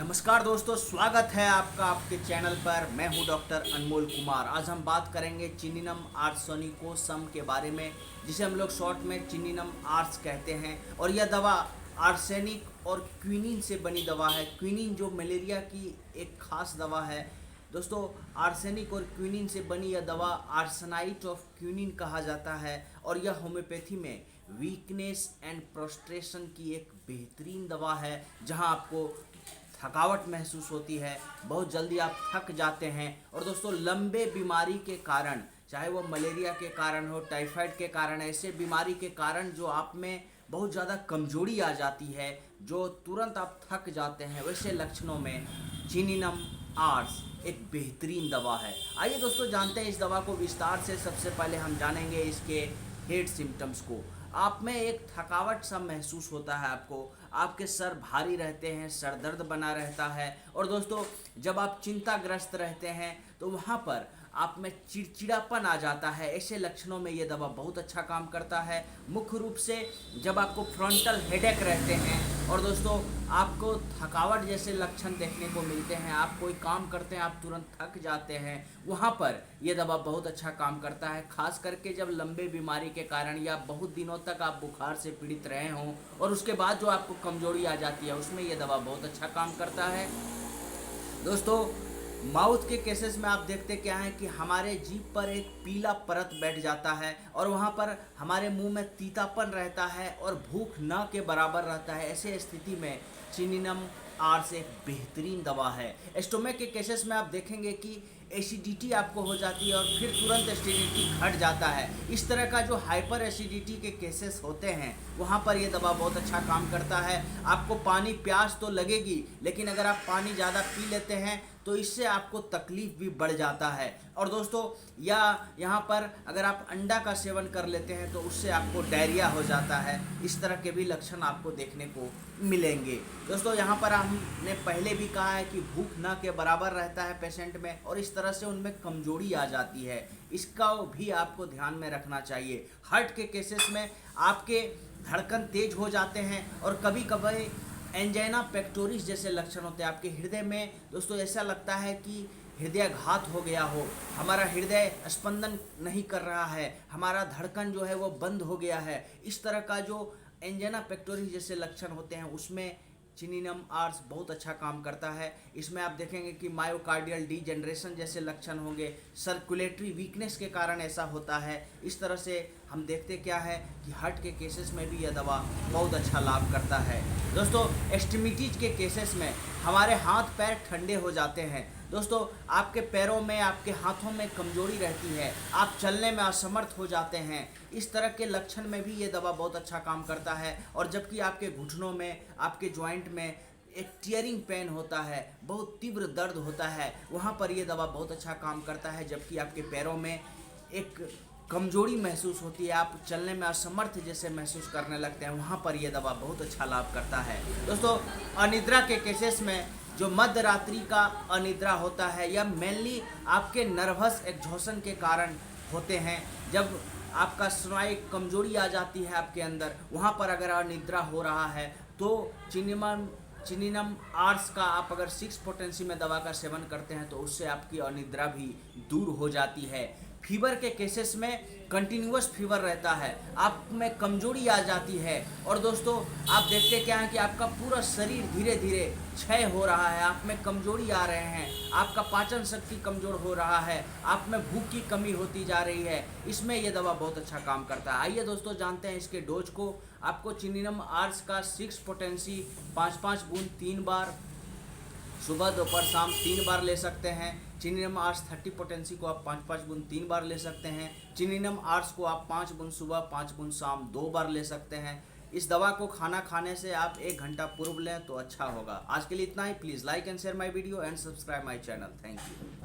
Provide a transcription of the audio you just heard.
नमस्कार दोस्तों, स्वागत है आपका आपके चैनल पर। मैं हूं डॉक्टर अनमोल कुमार। आज हम बात करेंगे चिनिनम आर्सेनिकोसम के बारे में, जिसे हम लोग शॉर्ट में चिनिनम आर्स कहते हैं। और यह दवा आर्सेनिक और क्विनिन से बनी दवा है। क्विनिन जो मलेरिया की एक खास दवा है दोस्तों। आर्सेनिक और क्विनिन से बनी यह दवा आर्सेनाइट ऑफ क्विनिन कहा जाता है। और यह होम्योपैथी में वीकनेस एंड प्रोस्ट्रेशन की एक बेहतरीन दवा है, जहां आपको थकावट महसूस होती है, बहुत जल्दी आप थक जाते हैं। और दोस्तों, लंबे बीमारी के कारण, चाहे वो मलेरिया के कारण हो, टाइफाइड के कारण, ऐसे बीमारी के कारण जो आप में बहुत ज़्यादा कमजोरी आ जाती है, जो तुरंत आप थक जाते हैं, वैसे लक्षणों में चिनिनम आर्स एक बेहतरीन दवा है। आइए दोस्तों, जानते हैं इस दवा को विस्तार से। सबसे पहले हम जानेंगे इसके हेड सिम्टम्स को। आप में एक थकावट सा महसूस होता है, आपके सर भारी रहते हैं, सर दर्द बना रहता है। और दोस्तों, जब आप चिंताग्रस्त रहते हैं तो वहाँ पर आप में चिड़चिड़ापन आ जाता है। ऐसे लक्षणों में ये दवा बहुत अच्छा काम करता है। मुख्य रूप से जब आपको फ्रंटल हेडेक रहते हैं और दोस्तों आपको थकावट जैसे लक्षण देखने को मिलते हैं, आप कोई काम करते हैं आप तुरंत थक जाते हैं, वहाँ पर यह दवा बहुत अच्छा काम करता है। खास करके जब लंबे बीमारी के कारण या बहुत दिनों तक आप बुखार से पीड़ित रहे हों और उसके बाद जो आपको कमजोरी आ जाती है, उसमें यह दवा बहुत अच्छा काम करता है। दोस्तों, माउथ के केसेस में आप देखते क्या है कि हमारे जीभ पर एक पीला परत बैठ जाता है और वहाँ पर हमारे मुंह में तीतापन रहता है और भूख न के बराबर रहता है। ऐसे स्थिति में चिनिनम आर्स एक बेहतरीन दवा है। स्टोमक के केसेस में आप देखेंगे कि एसिडिटी आपको हो जाती है और फिर तुरंत एसिडिटी घट जाता है। इस तरह का जो हाइपर एसिडिटी के केसेस होते हैं, वहाँ पर यह दवा बहुत अच्छा काम करता है। आपको पानी प्यास तो लगेगी, लेकिन अगर आप पानी ज़्यादा पी लेते हैं तो इससे आपको तकलीफ भी बढ़ जाता है। और दोस्तों, या यहाँ पर अगर आप अंडा का सेवन कर लेते हैं तो उससे आपको डायरिया हो जाता है। इस तरह के भी लक्षण आपको देखने को मिलेंगे। दोस्तों, यहाँ पर हमने पहले भी कहा है कि भूख न के बराबर रहता है पेशेंट में और इस तरह से उनमें कमजोरी आ जाती है। इसका भी आपको ध्यान में रखना चाहिए। हार्ट के केसेस में आपके धड़कन तेज हो जाते हैं और कभी कभी एंजाइना पेक्टोरिस जैसे लक्षण होते हैं आपके हृदय में। दोस्तों, ऐसा लगता है कि हृदयाघात हो गया हो, हमारा हृदय स्पंदन नहीं कर रहा है, हमारा धड़कन जो है वो बंद हो गया है। इस तरह का जो एंजाइना पेक्टोरिस जैसे लक्षण होते हैं, उसमें चिनिनम आर्स बहुत अच्छा काम करता है। इसमें आप देखेंगे कि मायोकार्डियल डीजनरेशन जैसे लक्षण होंगे, सर्कुलेटरी वीकनेस के कारण ऐसा होता है। इस तरह से हम देखते क्या है कि हार्ट के केसेस में भी यह दवा बहुत अच्छा लाभ करता है। दोस्तों, एक्सट्रीमिटीज के केसेस में हमारे हाथ पैर ठंडे हो जाते हैं। दोस्तों, आपके पैरों में, आपके हाथों में कमजोरी रहती है, आप चलने में असमर्थ हो जाते हैं। इस तरह के लक्षण में भी ये दवा बहुत अच्छा काम करता है। और जबकि आपके घुटनों में, आपके जॉइंट में एक टीयरिंग पेन होता है, बहुत तीव्र दर्द होता है, वहाँ पर यह दवा बहुत अच्छा काम करता है। जबकि आपके पैरों में एक कमजोरी महसूस होती है, आप चलने में असमर्थ जैसे महसूस करने लगते हैं, वहाँ पर यह दवा बहुत अच्छा लाभ करता है। दोस्तों, अनिद्रा के केसेस में जो मध्य रात्रि का अनिद्रा होता है, यह मेनली आपके नर्वस एग्जॉशन के कारण होते हैं। जब आपका स्नायु कमजोरी आ जाती है आपके अंदर, वहाँ पर अगर अनिद्रा हो रहा है तो चिनिनम आर्स का आप अगर 6 पोटेंसी में दवा का सेवन करते हैं तो उससे आपकी अनिद्रा भी दूर हो जाती है। फीवर के केसेस में कंटिन्यूअस फीवर रहता है, आप में कमजोरी आ जाती है। और दोस्तों, आप देखते क्या है कि आपका पूरा शरीर धीरे धीरे क्षय हो रहा है, आप में कमजोरी आ रहे हैं, आपका पाचन शक्ति कमजोर हो रहा है, आप में भूख की कमी होती जा रही है। इसमें यह दवा बहुत अच्छा काम करता है। आइए दोस्तों, जानते हैं इसके डोज को। आपको चिनिनम आर्स का 6 पोटेंसी 5-5 बूंद 3 बार सुबह दोपहर शाम 3 बार ले सकते हैं। चिनिनम आर्स 30 पोटेंसी को आप 5-5 बूंद 3 बार ले सकते हैं। चिनिनम आर्स को आप 5 बूंद सुबह 5 बूंद शाम 2 बार ले सकते हैं। इस दवा को खाना खाने से आप 1 घंटा पूर्व लें तो अच्छा होगा। आज के लिए इतना ही। Please like and share my video and subscribe my channel. Thank you.